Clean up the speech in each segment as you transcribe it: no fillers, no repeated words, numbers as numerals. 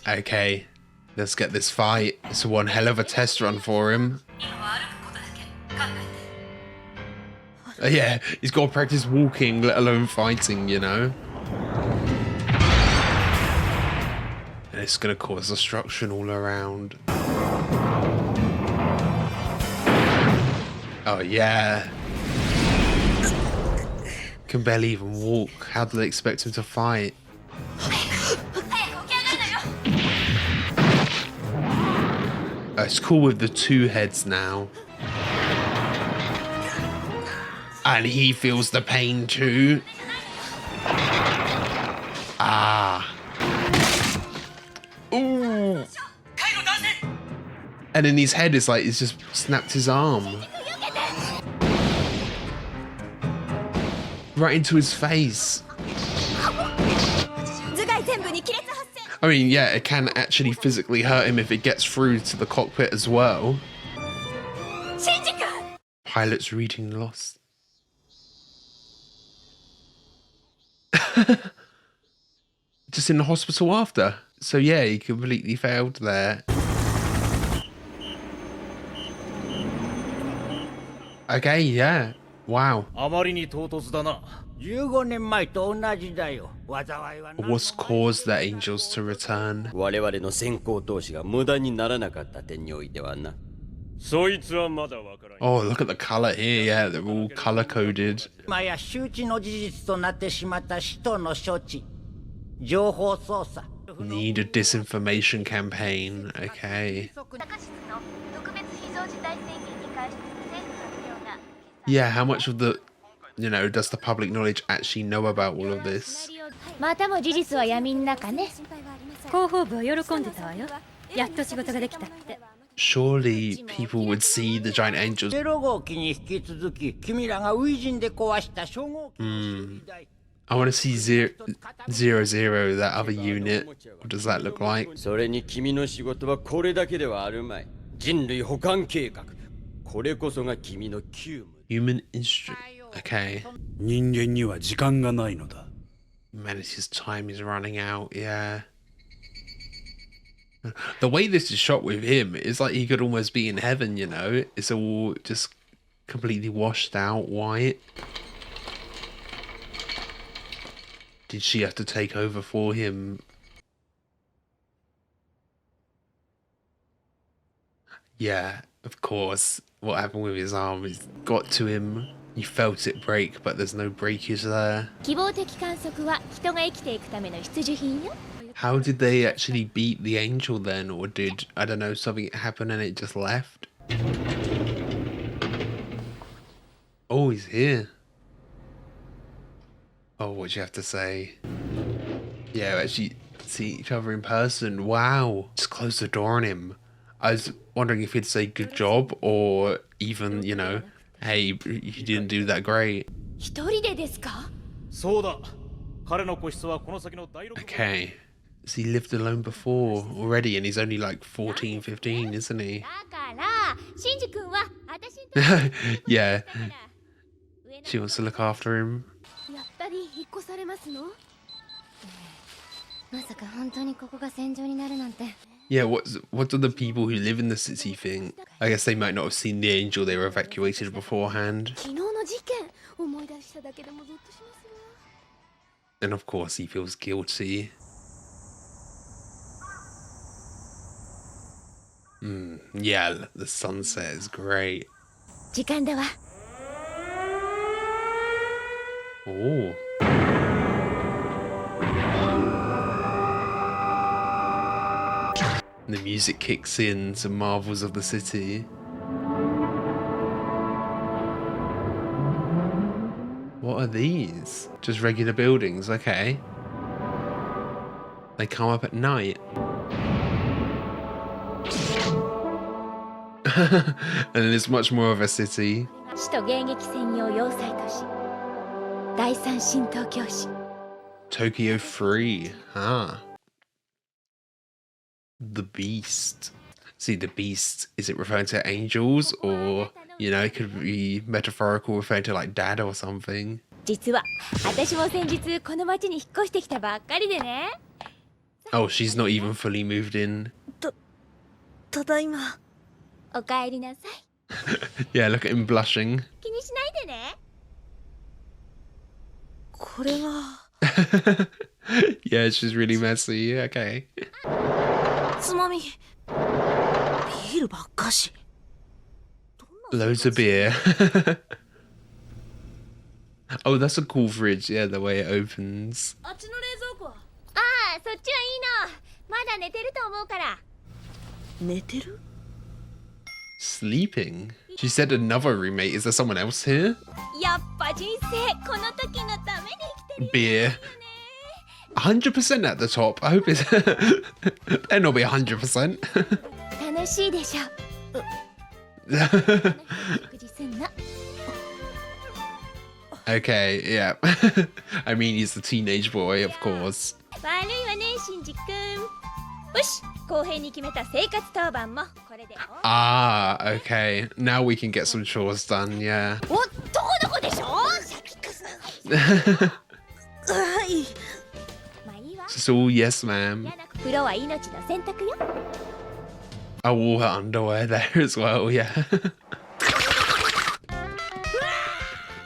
Okay, let's get this fight. It's one hell of a test run for him. Yeah, he's got to practice walking, let alone fighting, you know? And it's going to cause destruction all around. Oh, yeah. Can barely even walk. How do they expect him to fight? Oh, it's cool with the two heads now. And he feels the pain too. Ah. Ooh. And in his head, it's like he's just snapped his arm. Right into his face. I mean, yeah, it can actually physically hurt him if it gets through to the cockpit as well. Pilot's reading lost. Just in the hospital after. So yeah, he completely failed there. Okay, yeah. Wow. What's caused the angels to return? Oh, look at the color here. Yeah, they're all color coded. Need a disinformation campaign. Okay. Yeah, how much of the, you know, does the public knowledge actually know about all of this? Surely people would see the giant angels. I want to see 000, that other unit. What does that look like? Human instrument. Okay. Humanity's time is running out, yeah. The way this is shot with him is like he could almost be in heaven, you know? It's all just completely washed out white. Did she have to take over for him? Yeah, of course. What happened with his arm is got to him. You felt it break, but there's no breakage there. How did they actually beat the angel then? Or did, I don't know, something happen and it just left? Oh, he's here. Oh, what do you have to say? Yeah, actually see each other in person. Wow. Just close the door on him. I was wondering if he'd say good job or even, you know, hey, you didn't do that great. Okay. So he lived alone before already and he's only like 14, 15, isn't he? Yeah. She wants to look after him. Yeah, what do the people who live in the city think? I guess they might not have seen the angel, they were evacuated beforehand. And of course he feels guilty. Yeah, the sunset is great. Oh. The music kicks in, some marvels of the city. What are these? Just regular buildings, okay. They come up at night. And it's much more of a city. Tokyo 3, huh? The Beast. See, the Beast, is it referring to angels or, you know, it could be metaphorical referring to like dad or something. Oh, she's not even fully moved in. ただいま。おかえりなさい。 Yeah, look at him blushing. 気にしないでね。これは Yeah, she's really messy. Okay. つまみ。ビールばっかし。 Loads of beer. Oh, that's a cool fridge. Yeah, the way it opens. あっちの冷蔵庫。ああ、そっちはいいの。まだ寝てると思うから。寝てる？ Sleeping? She said another roommate. Is there someone else here? やっぱ人生この時のために生きてる。 Beer. 100% at the top. I hope it's... Better not be 100%. 楽しいでしょ。食事すんの。 Okay, yeah. I mean, he's the teenage boy, of course. 悪いわね、シンジ君。よし、公平に決めた生活当番もこれで。 Ah, okay. Now we can get some chores done, yeah. お、どこどこでしょ。はい。 まあいいわ。 It's all yes, ma'am. 風呂は命の洗濯よ。 Oh, all her underwear there as well, yeah.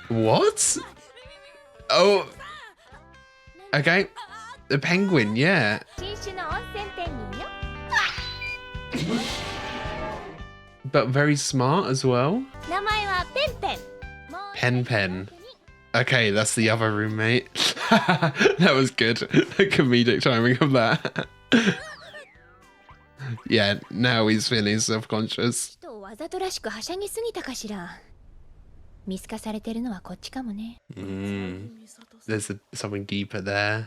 What? Oh. Okay. The penguin, yeah. 新種の温泉ペンギンよ。 But very smart as well. 名前はペンペン。 Pen Pen. Okay, that's the other roommate. That was good. The comedic timing of that. Yeah, now he's feeling self-conscious. 人をわざとらしくはしゃぎすぎたかしら。見透かされてるのはこっちかもね。 There's something deeper there.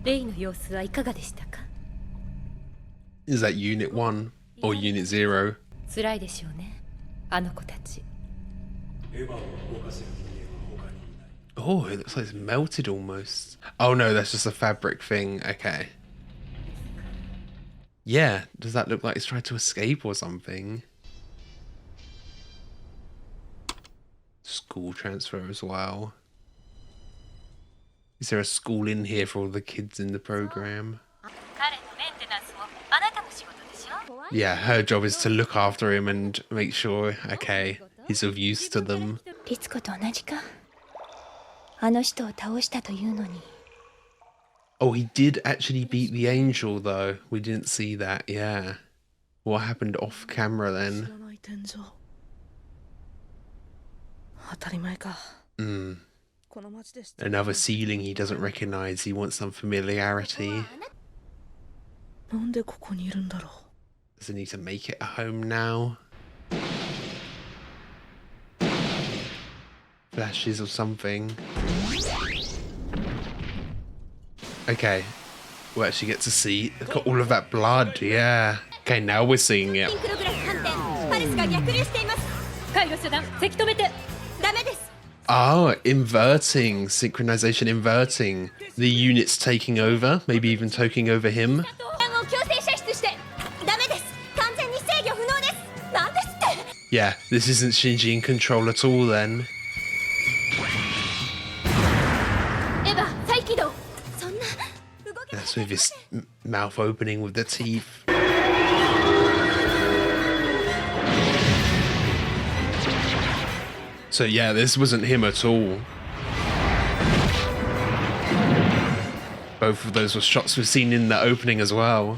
レイの様子はいかがでしたか。 Is that Unit 1 or Unit 0? 辛いでしょうね。あの子たち。 Oh, it looks like it's melted almost. Oh no, that's just a fabric thing. Okay. Yeah, does that look like it's trying to escape or something? School transfer as well. Is there a school in here for all the kids in the program? Yeah, her job is to look after him and make sure, okay, he's of use to them. リツコと同じか。あの人を倒したというのに。 Oh, he did actually beat the angel, though. We didn't see that, yeah. What happened off camera 知 then? らない天井。当たり前か。 Hmm. この町で知って Another ceiling he doesn't recognize. He wants some familiarity. なんでここにいるんだろう。 Does he need to make it a home now? Flashes of something. Okay. We'll actually get to see. Look at all of that blood, yeah. Okay, now we're seeing it. プログラム反転。パルスが逆流しています。回路遮断、せき止めて。ダメです。 Oh, inverting. Synchronization inverting. The unit's taking over. Maybe even taking over him. 暗号強制射出して。ダメです。完全に制御不能です。なんですって。 Yeah, this isn't Shinji in control at all then. エヴァ、再起動。そんな。動け。 That's with his mouth opening with the teeth. So yeah, this wasn't him at all. Both of those were shots we've seen in the opening as well.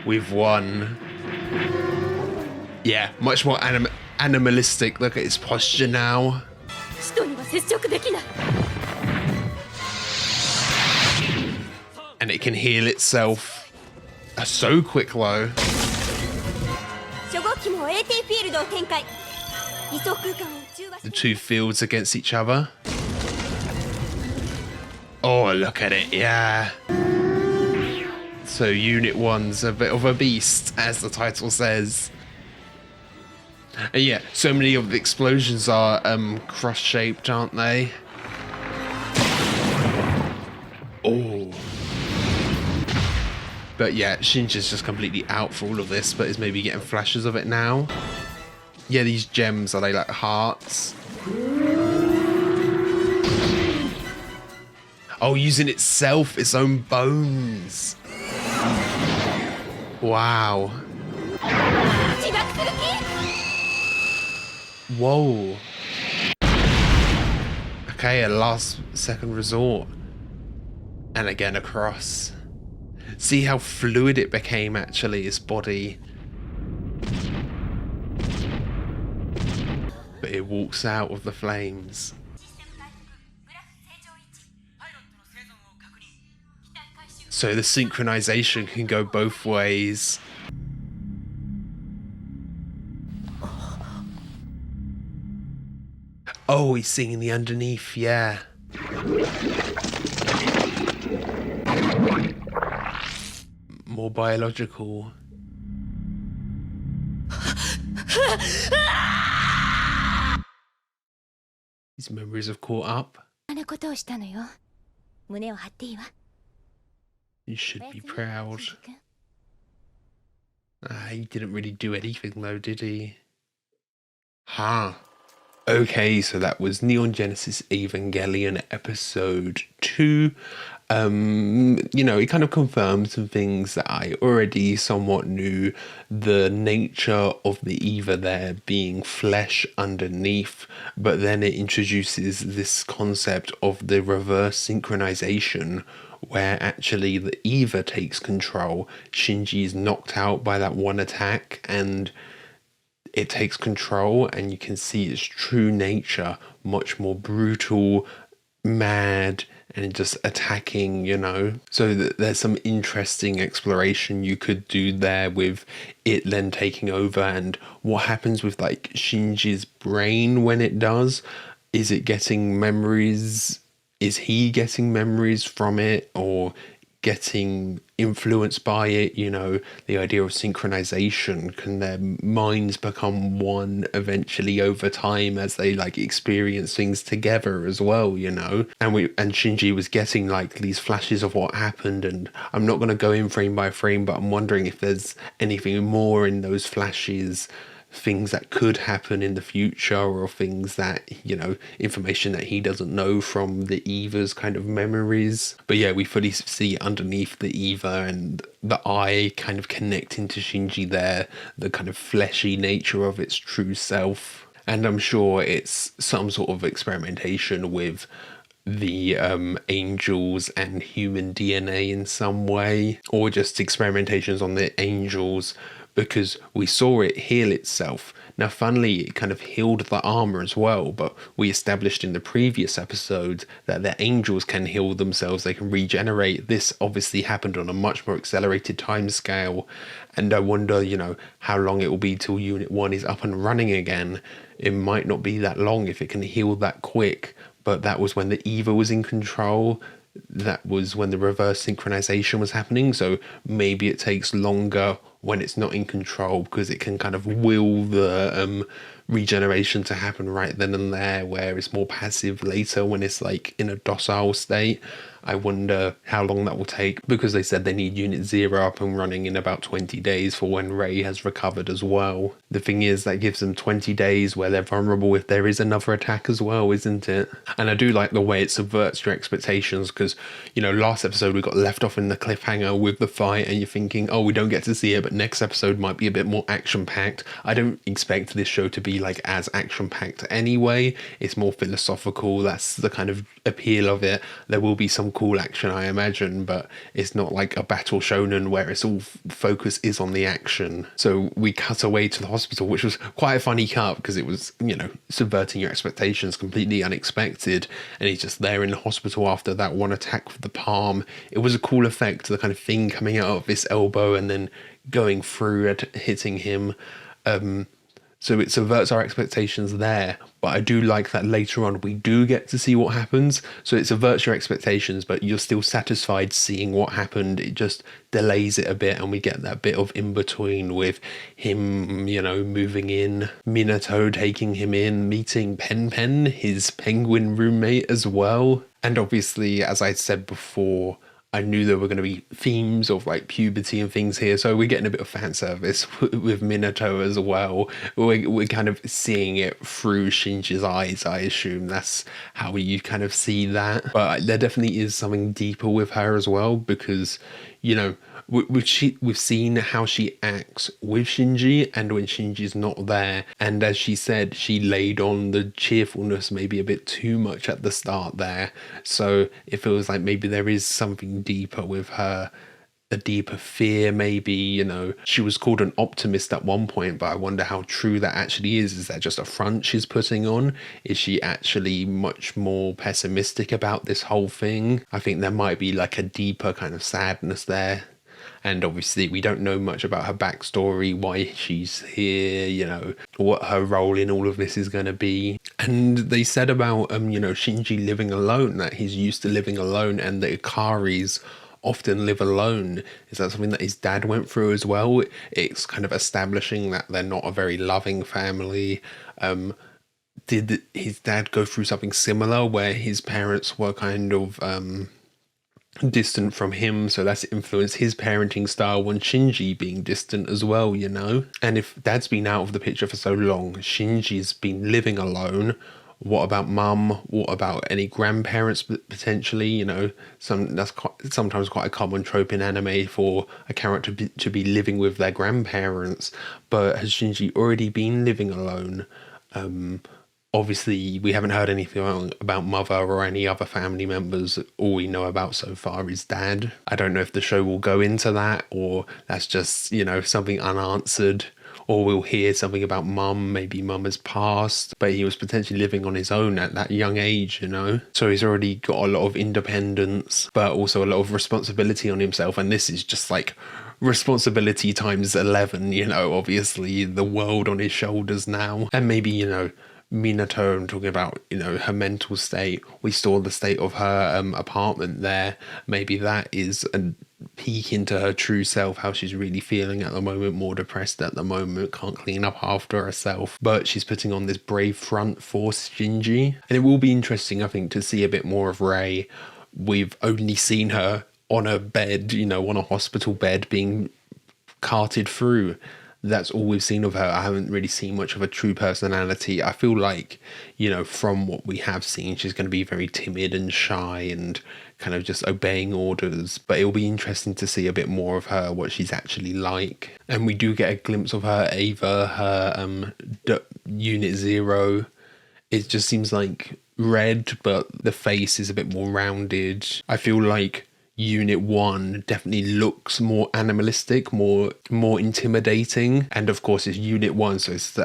We've won. Yeah, much more animalistic. Look at his posture now. 使徒には接触できない。 And it can heal itself. So quick though. 初号機も AT フィールドを展開。移送空間を中和 The two fields against each other. Oh, look at it, yeah. So Unit 1's a bit of a beast, as the title says. And yeah, so many of the explosions are cross-shaped, aren't they? Oh. But yeah, Shinji's just completely out for all of this, but is maybe getting flashes of it now. Yeah, these gems, are they like hearts? Oh, using itself, its own bones. Wow. 自爆する気 Whoa. Okay, a last second resort. And again across. See how fluid it became, actually, his body. But it walks out of the flames. So the synchronization can go both ways. Oh, he's seeing the underneath, yeah. More biological. His memories have caught up. あんなことをしたのよ。胸を張っていいわ。 You should be proud. シンジ君 He didn't really do anything though, did he? Huh. Okay, so that was Neon Genesis Evangelion episode 2. You know, it kind of confirmed some things that I already somewhat knew. The nature of the Eva there being flesh underneath, but then it introduces this concept of the reverse synchronization, where actually the Eva takes control. Shinji is knocked out by that one attack, and it takes control, and you can see its true nature, much more brutal, mad, and just attacking, you know. So there's some interesting exploration you could do there with it then taking over, and what happens with like Shinji's brain when it does. Is it getting memories? Is he getting memories from it, or getting influenced by it? You know, the idea of synchronization, can their minds become one eventually over time as they like experience things together as well, you know? And Shinji was getting like these flashes of what happened, and I'm not going to go in frame by frame, but I'm wondering if there's anything more in those flashes, things that could happen in the future, or things that, you know, information that he doesn't know from the Eva's kind of memories. But yeah, we fully see underneath the Eva and the eye kind of connecting to Shinji there, the kind of fleshy nature of its true self. And I'm sure it's some sort of experimentation with the angels and human DNA in some way, or just experimentations on the angels, because we saw it heal itself. Now, funnily, it kind of healed the armor as well, but we established in the previous episode that the angels can heal themselves, they can regenerate. This obviously happened on a much more accelerated time scale, and I wonder, you know, how long it will be till Unit 1 is up and running again. It might not be that long if it can heal that quick, but that was when the Eva was in control. That was when the reverse synchronization was happening, so maybe it takes longer when it's not in control, because it can kind of will the regeneration to happen right then and there, where it's more passive later when it's like in a docile state. I wonder how long that will take, because they said they need Unit 0 up and running in about 20 days for when Rei has recovered as well. The thing is, that gives them 20 days where they're vulnerable if there is another attack as well, isn't it? And I do like the way it subverts your expectations, because, you know, last episode we got left off in the cliffhanger with the fight, and you're thinking, oh, we don't get to see it, but next episode might be a bit more action-packed. I don't expect this show to be like as action-packed anyway. It's more philosophical. That's the kind of appeal of it. There will be some cool action, I imagine, but it's not like a battle shonen where it's all focus is on the action. So we cut away to the hospital, which was quite a funny cut, because it was, you know, subverting your expectations, completely unexpected, and he's just there in the hospital after that one attack with the palm. It was a cool effect, the kind of thing coming out of his elbow and then going through and hitting him. So it subverts our expectations there, but I do like that later on we do get to see what happens. So it subverts your expectations, but you're still satisfied seeing what happened. It just delays it a bit, and we get that bit of in between with him, you know, moving in, Minato taking him in, meeting Pen, his penguin roommate as well. And obviously, as I said before, I knew there were going to be themes of like puberty and things here, so we're getting a bit of fan service with Minato as well. We're kind of seeing it through Shinji's eyes. I assume that's how you kind of see that. But there definitely is something deeper with her as well, because, you know, we've seen how she acts with Shinji and when Shinji's not there, and as she said, she laid on the cheerfulness maybe a bit too much at the start there, so it feels like maybe there is something deeper with her, a deeper fear maybe. You know, she was called an optimist at one point, but I wonder how true that actually is that just a front she's putting on? Is she actually much more pessimistic about this whole thing? I think there might be like a deeper kind of sadness there. And obviously we don't know much about her backstory, why she's here, you know, what her role in all of this is going to be. And they said about, you know, Shinji living alone, that he's used to living alone, and the Ikaris often live alone. Is that something that his dad went through as well? It's kind of establishing that they're not a very loving family. Did his dad go through something similar where his parents were kind of distant from him, so that's influenced his parenting style when Shinji being distant as well, you know? And if dad's been out of the picture for so long, Shinji's been living alone, what about mum? What about any grandparents potentially? You know, that's sometimes quite a common trope in anime for a character to be living with their grandparents. But has Shinji already been living alone? Obviously, we haven't heard anything about mother or any other family members. All we know about so far is dad. I don't know if the show will go into that, or that's just, you know, something unanswered. Or we'll hear something about mum, maybe mum has passed, but he was potentially living on his own at that young age, you know? So he's already got a lot of independence, but also a lot of responsibility on himself. And this is just like responsibility times 11, you know, obviously the world on his shoulders now. And maybe, you know, Minato, I'm talking about, you know, her mental state. We saw the state of her apartment there. Maybe that is a peek into her true self, how she's really feeling at the moment, more depressed at the moment, can't clean up after herself, but she's putting on this brave front for Shinji. And it will be interesting, I think, to see a bit more of Rei. We've only seen her on a bed, you know, on a hospital bed being carted through. That's all we've seen of her. I haven't really seen much of a true personality. I feel like, you know, from what we have seen, she's going to be very timid and shy and kind of just obeying orders. But it'll be interesting to see a bit more of her, what she's actually like. And we do get a glimpse of her Ava, her Unit Zero. It just seems like red, but the face is a bit more rounded. I feel like Unit 1 definitely looks more animalistic, more intimidating, and of course it's Unit 1, so it's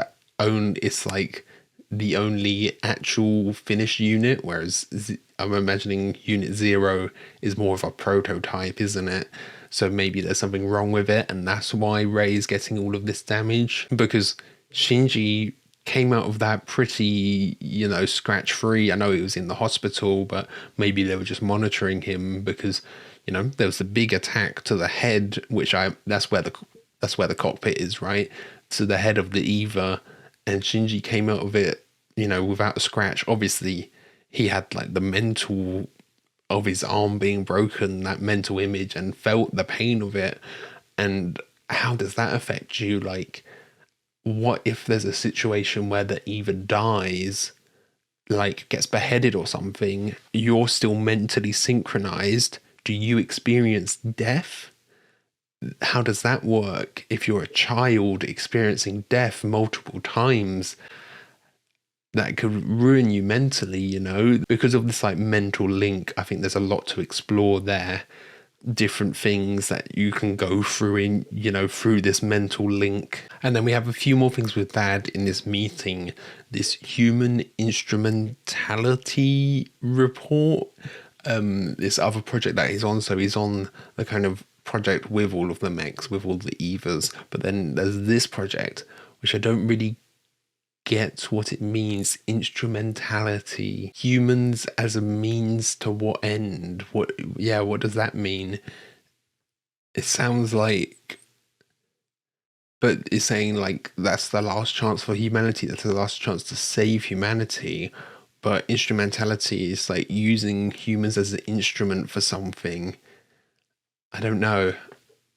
like the only actual finished unit, whereas I'm imagining Unit 0 is more of a prototype, isn't it? So maybe there's something wrong with it, and that's why Rei is getting all of this damage, because Shinji came out of that pretty, you know, scratch-free. I know he was in the hospital, but maybe they were just monitoring him because, you know, there was a big attack to the head, that's where the cockpit is, right? To the head of the Eva, and Shinji came out of it, you know, without a scratch. Obviously, he had like the mental of his arm being broken, that mental image, and felt the pain of it. And how does that affect you? Like, what if there's a situation where the Eva dies, like gets beheaded or something, you're still mentally synchronized? Do you experience death? How does that work? If you're a child experiencing death multiple times, that could ruin you mentally, you know, because of this like mental link. I think there's a lot to explore there. Different things that you can go through in, you know, through this mental link. And then we have a few more things with Dad in this meeting. This human instrumentality report, this other project that he's on. So he's on the kind of project with all of the mechs, with all the Evas, but then there's this project which I don't really get what it means. Instrumentality, humans as a means to what end? What does that mean? It sounds like, but it's saying like that's the last chance for humanity, that's the last chance to save humanity. But instrumentality is like using humans as an instrument for something. I don't know.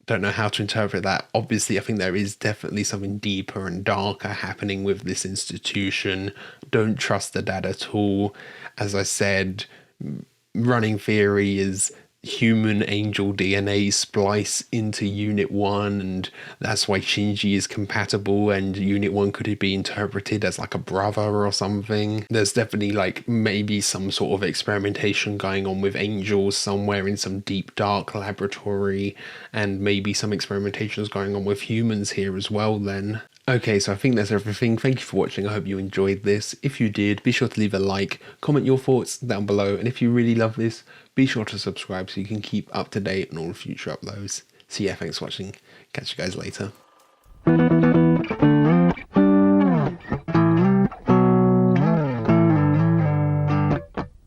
Don't know how to interpret that. Obviously, I think there is definitely something deeper and darker happening with this institution. Don't trust the dad at all. As I said, running theory is human angel DNA splice into Unit 1, and that's why Shinji is compatible, and Unit 1 could be interpreted as like a brother or something. There's definitely like maybe some sort of experimentation going on with angels somewhere in some deep dark laboratory, and maybe some experimentations going on with humans here as well then. Okay, so I think that's everything. Thank you for watching. I hope you enjoyed this. If you did, be sure to leave a like, comment your thoughts down below, and if you really love this, be sure to subscribe so you can keep up to date on all future uploads. So yeah, thanks for watching. Catch you guys later.